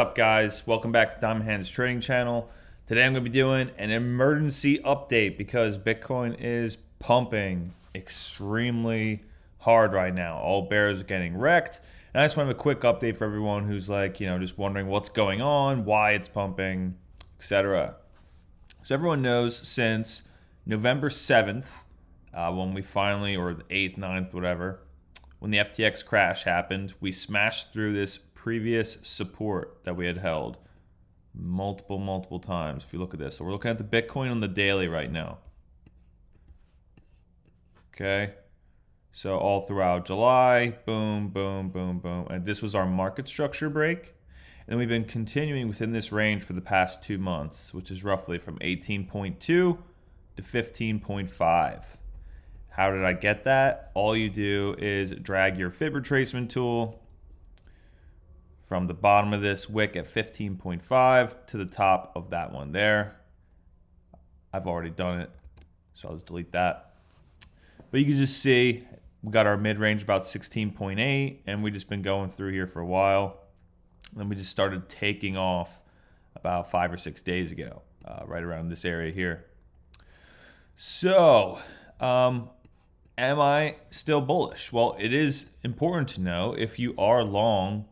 What's up, guys? Welcome back to Diamond Hands Trading Channel. Today I'm going to be doing an emergency update because Bitcoin is pumping extremely hard right now. All bears are getting wrecked. And I just want to have a quick update for everyone who's just wondering what's going on, why it's pumping, etc. So everyone knows since November 7th, when we finally, or the 8th, 9th, whatever, when the FTX crash happened, we smashed through this previous support that we had held multiple times. If you look at this, so we're looking at the Bitcoin on the daily right now. Okay, so all throughout July, boom, boom, boom, boom, and this was our market structure break. And we've been continuing within this range for the past 2 months, which is roughly from 18.2 to 15.5. How did I get that? All you do is drag your fib retracement tool from the bottom of this wick at 15.5 to the top of that one there. I've already done it, so I'll just delete that. But you can just see we got our mid-range about 16.8, and we've just been going through here for a while. Then we just started taking off about 5 or 6 days ago, right around this area here. So, am I still bullish? Well, it is important to know if you are long,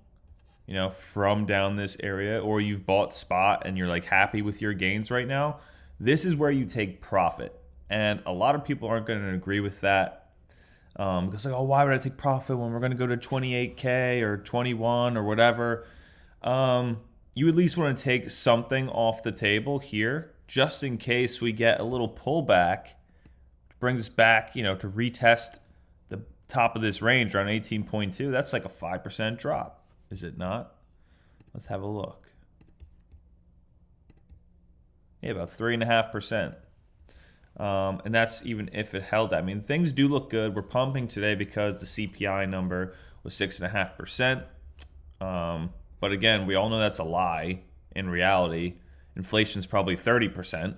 from down this area, or you've bought spot and you're like happy with your gains right now, this is where you take profit. And a lot of people aren't going to agree with that. Because like, oh, why would I take profit when we're going to go to 28K or 21 or whatever? You at least want to take something off the table here, just in case we get a little pullback, which brings us back, to retest the top of this range around 18.2. That's like a 5% drop. Is it not? Let's have a look. Yeah, about 3.5%. And that's even if it held that. I mean, things do look good. We're pumping today because the CPI number was 6.5%. But again, we all know that's a lie. In reality, inflation's probably 30%.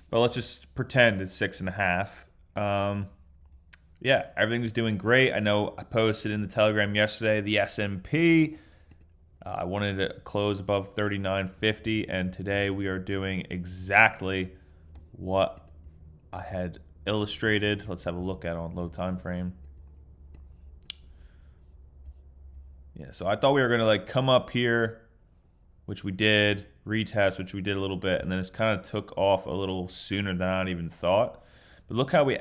But let's just pretend it's 6.5%. Yeah, everything's doing great. I know I posted in the Telegram yesterday the S&P. I wanted to close above 39.50, and today we are doing exactly what I had illustrated. Let's have a look at it on low time frame. Yeah, so I thought we were going to come up here, which we did, retest, which we did a little bit, and then it's kind of took off a little sooner than I even thought. But look how we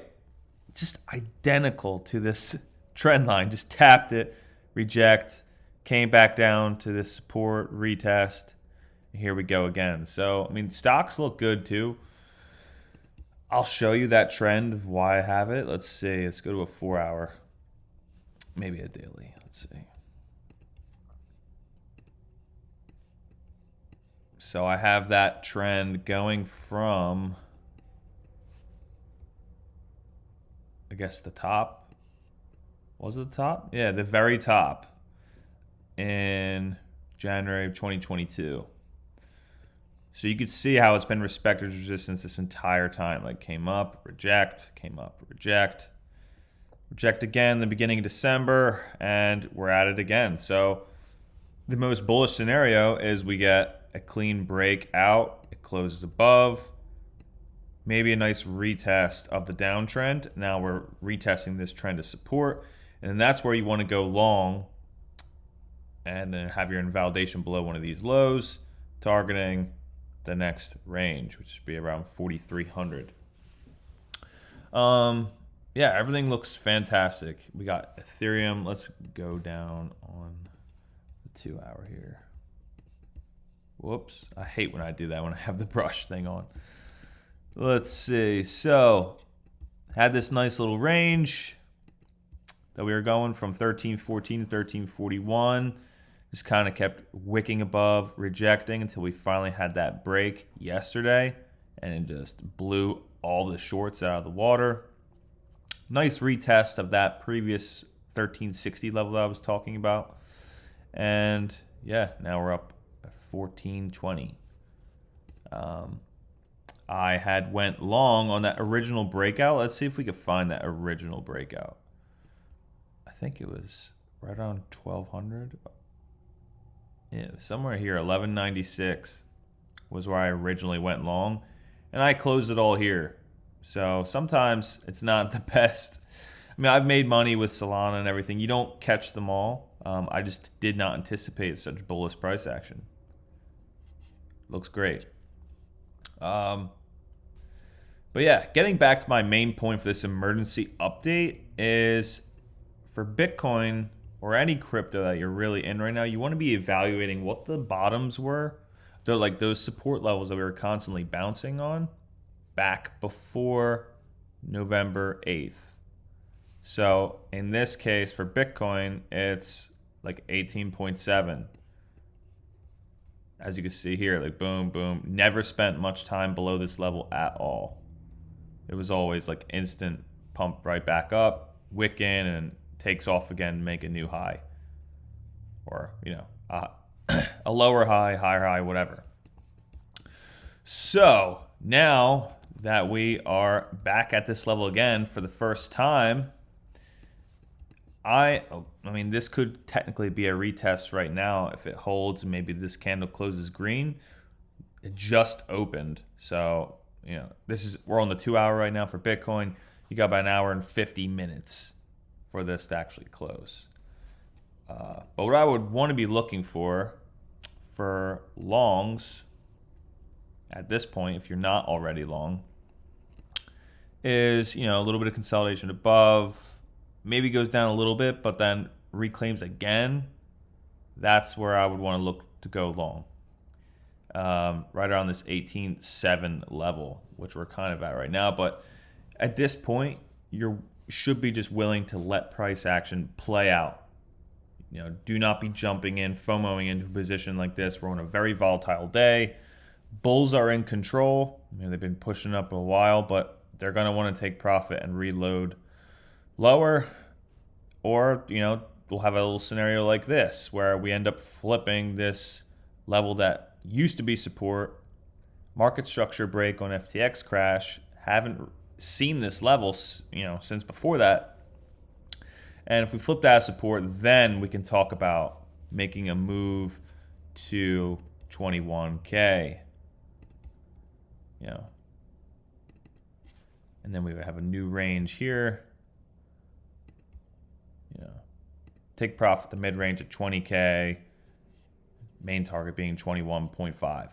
just identical to this trend line, just tapped it, reject, came back down to this support, retest, and here we go again. So, I mean, stocks look good too. I'll show you that trend of why I have it. Let's see, let's go to a 4-hour, maybe a daily, let's see. So I have that trend going from, I guess, the top. Was it the top? Yeah, the very top in January of 2022. So you could see how it's been respected resistance this entire time. Like came up, reject, came up, reject, reject again in the beginning of December, and we're at it again. So the most bullish scenario is we get a clean break out, it closes above, maybe a nice retest of the downtrend. Now we're retesting this trend of support, and that's where you want to go long and then have your invalidation below one of these lows, targeting the next range, which should be around 4,300. Yeah, everything looks fantastic. We got Ethereum. Let's go down on the 2-hour here. Whoops, I hate when I do that when I have the brush thing on. Let's see. So, had this nice little range that we were going from 1314 to 1341. Just kind of kept wicking above, rejecting until we finally had that break yesterday, and it just blew all the shorts out of the water. Nice retest of that previous 1360 level that I was talking about. And yeah, now we're up at 1420. I had went long on that original breakout. Let's see if we could find that original breakout. I think it was right around 1200. Yeah, somewhere here, 1196 was where I originally went long, and I closed it all here. So sometimes it's not the best. I mean, I've made money with Solana and everything. You don't catch them all. I just did not anticipate such bullish price action. Looks great. But yeah, getting back to my main point for this emergency update is for Bitcoin or any crypto that you're really in right now, you want to be evaluating what the bottoms were. They're like those support levels that we were constantly bouncing on back before November 8th. So in this case for Bitcoin, it's like 18.7. As you can see here, like boom, boom. Never spent much time below this level at all. It was always like instant pump right back up, wick in, and takes off again, make a new high. Or, you know, a lower high, higher high, whatever. So now that we are back at this level again for the first time, I mean, this could technically be a retest right now if it holds. Maybe this candle closes green. It just opened, so you know we're on the 2 hour right now for Bitcoin. You got about an hour and 50 minutes for this to actually close. But what I would want to be looking for longs at this point, if you're not already long, is a little bit of consolidation above. Maybe goes down a little bit, but then reclaims again. That's where I would want to look to go long. Right around this 18.7 level, which we're kind of at right now. But at this point, you should be just willing to let price action play out. Do not be jumping in, FOMOing into a position like this. We're on a very volatile day. Bulls are in control. They've been pushing up a while, but they're going to want to take profit and reload lower, or we'll have a little scenario like this where we end up flipping this level that used to be support, market structure break on FTX crash. Haven't seen this level since before that, and if we flip that as support, then we can talk about making a move to 21K, and then we would have a new range here. Take profit the mid-range at 20K, main target being 21.5.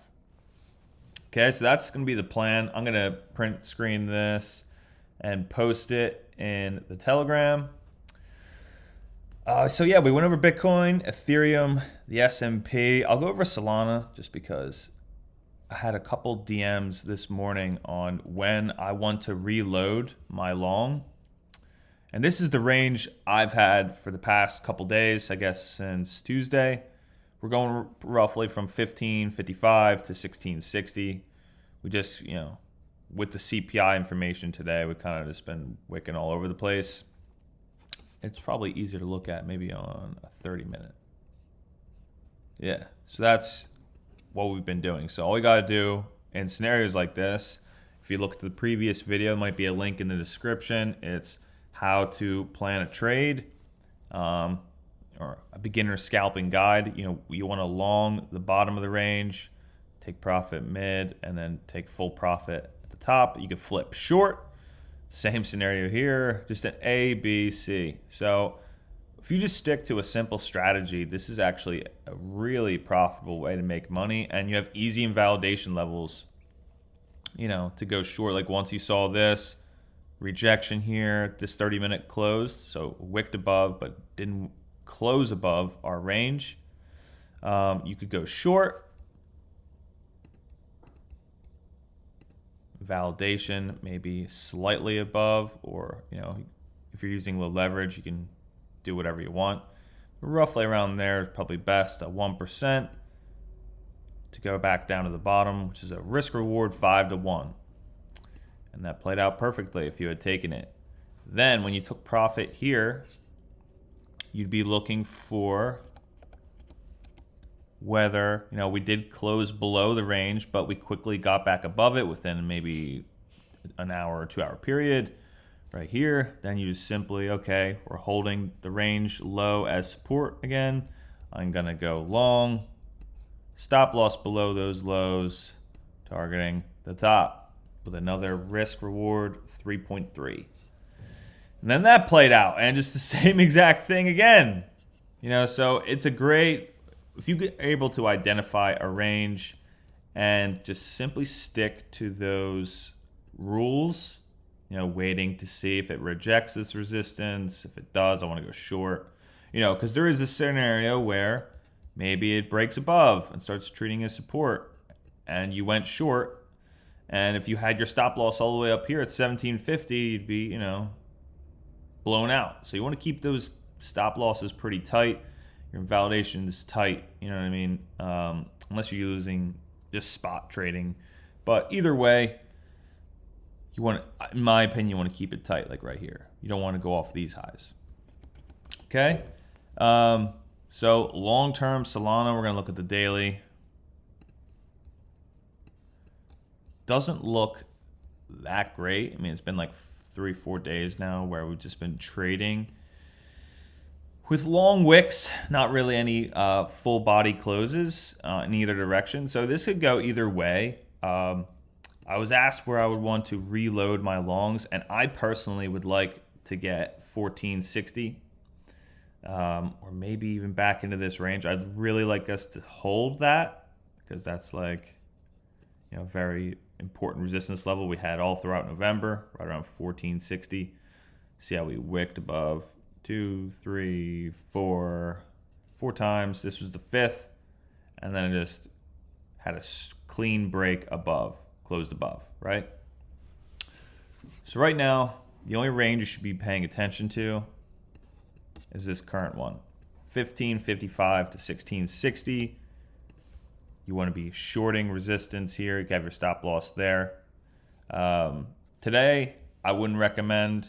Okay, so that's going to be the plan. I'm going to print screen this and post it in the Telegram. So yeah, we went over Bitcoin, Ethereum, the S&P. I'll go over Solana just because I had a couple DMs this morning on when I want to reload my long. And this is the range I've had for the past couple days, I guess since Tuesday. We're going roughly from 1555 to 1660. We just, with the CPI information today, we kind of just been wicking all over the place. It's probably easier to look at maybe on a 30-minute. Yeah, so that's what we've been doing. So all we got to do in scenarios like this, if you look at the previous video, there might be a link in the description. It's how to plan a trade, or a beginner scalping guide. You want to long the bottom of the range, take profit mid, and then take full profit at the top. You can flip short. Same scenario here, just an A, B, C. So if you just stick to a simple strategy, this is actually a really profitable way to make money, and you have easy invalidation levels, to go short. Like once you saw this rejection here, this 30-minute closed, so wicked above but didn't close above our range. You could go short. Validation maybe slightly above, or if you're using low leverage, you can do whatever you want. Roughly around there is probably best, 1% to go back down to the bottom, which is a risk reward 5-to-1. And that played out perfectly if you had taken it. Then when you took profit here, you'd be looking for whether, we did close below the range, but we quickly got back above it within maybe an hour or 2 hour period right here. Then you just simply, okay, we're holding the range low as support again. I'm going to go long stop loss below those lows, targeting the top with another risk reward 3.3. And then that played out, and just the same exact thing again. So it's a great, if you get able to identify a range and just simply stick to those rules, waiting to see if it rejects this resistance. If it does, I want to go short. Because there is a scenario where maybe it breaks above and starts treating as support, and you went short. And if you had your stop loss all the way up here at 1750, you'd be, blown out. So you want to keep those stop losses pretty tight. Your invalidation is tight, you know what I mean? Unless you're using just spot trading. But either way, you want to, in my opinion, you want to keep it tight, like right here. You don't want to go off these highs. Okay? So long-term Solana, we're going to look at the daily. Doesn't look that great. I mean, it's been like 3-4 days now where we've just been trading with long wicks, not really any full body closes in either direction. So this could go either way. I was asked where I would want to reload my longs, and I personally would like to get 1460 or maybe even back into this range. I'd really like us to hold that, because that's like, very important resistance level we had all throughout November, right around 1460. See how we wicked above 2, 3, 4 times. This was the fifth, and then it just had a clean break above, closed above, right? So right now, the only range you should be paying attention to is this current one, 1555 to 1660. You want to be shorting resistance here. You have your stop loss there. Today, I wouldn't recommend,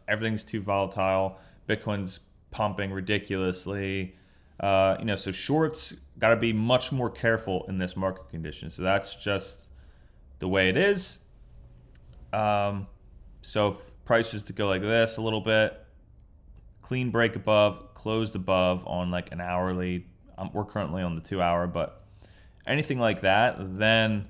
everything's too volatile. Bitcoin's pumping ridiculously. So shorts got to be much more careful in this market condition. So that's just the way it is. So if price was to go like this a little bit, clean break above, closed above on like an hourly. We're currently on the 2-hour, but anything like that, then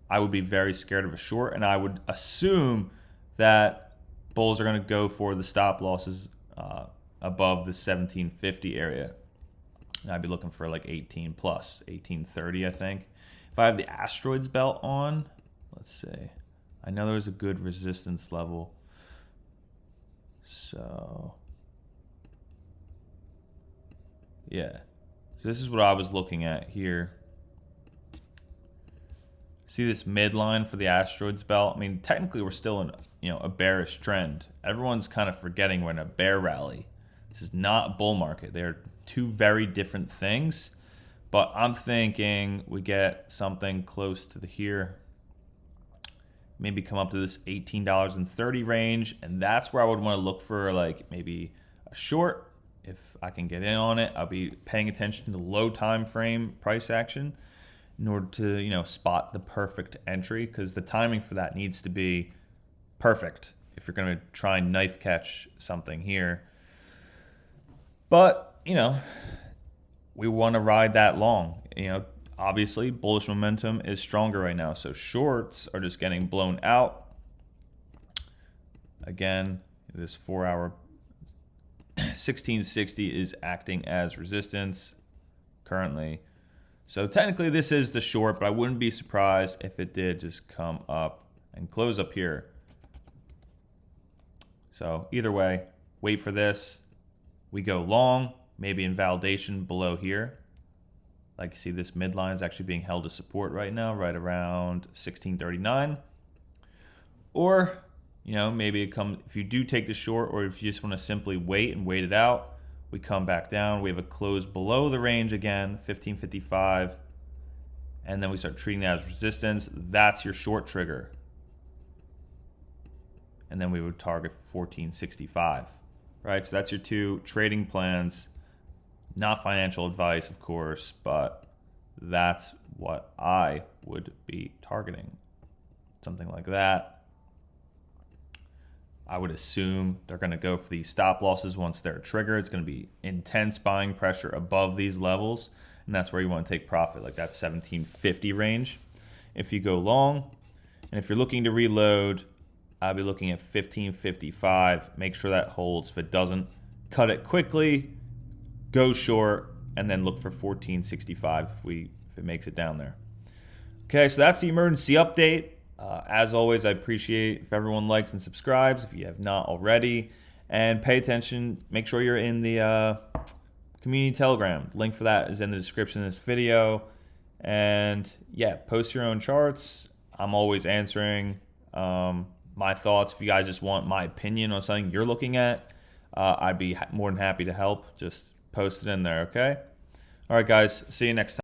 I would be very scared of a short, and I would assume that bulls are going to go for the stop losses above the 1750 area. And I'd be looking for like 18 plus, 1830, I think. If I have the asteroids belt on, let's see. I know there's a good resistance level. So, yeah. So this is what I was looking at here. See this midline for the asteroids belt? I mean, technically we're still in, a bearish trend. Everyone's kind of forgetting we're in a bear rally. This is not a bull market. They're two very different things. But I'm thinking we get something close to here. Maybe come up to this $18.30 range, and that's where I would want to look for like maybe a short. If I can get in on it, I'll be paying attention to the low time frame price action in order to, spot the perfect entry, because the timing for that needs to be perfect if you're going to try and knife catch something here. But, we want to ride that long. Obviously bullish momentum is stronger right now, so shorts are just getting blown out. Again, this 4-hour 1660 is acting as resistance currently. So technically this is the short, but I wouldn't be surprised if it did just come up and close up here. So either way, wait for this. We go long, maybe invalidation below here. Like you see, this midline is actually being held as support right now, right around 1639. Or, maybe it comes, if you do take the short, or if you just want to simply wait and wait it out, we come back down. We have a close below the range again, 1555. And then we start treating that as resistance. That's your short trigger. And then we would target 1465. Right? So that's your two trading plans. Not financial advice, of course, but that's what I would be targeting. Something like that. I would assume they're going to go for these stop losses once they're triggered. It's going to be intense buying pressure above these levels. and that's where you want to take profit, like that 1750 range if you go long. And if you're looking to reload, I'll be looking at 1555. Make sure that holds. If it doesn't, cut it quickly, go short, and then look for 1465 if it makes it down there. Okay, so that's the emergency update. As always, I appreciate if everyone likes and subscribes if you have not already. And pay attention. Make sure you're in the community Telegram. Link for that is in the description of this video. And yeah, post your own charts. I'm always answering my thoughts. If you guys just want my opinion on something you're looking at, I'd be more than happy to help. Just post it in there, okay? All right, guys. See you next time.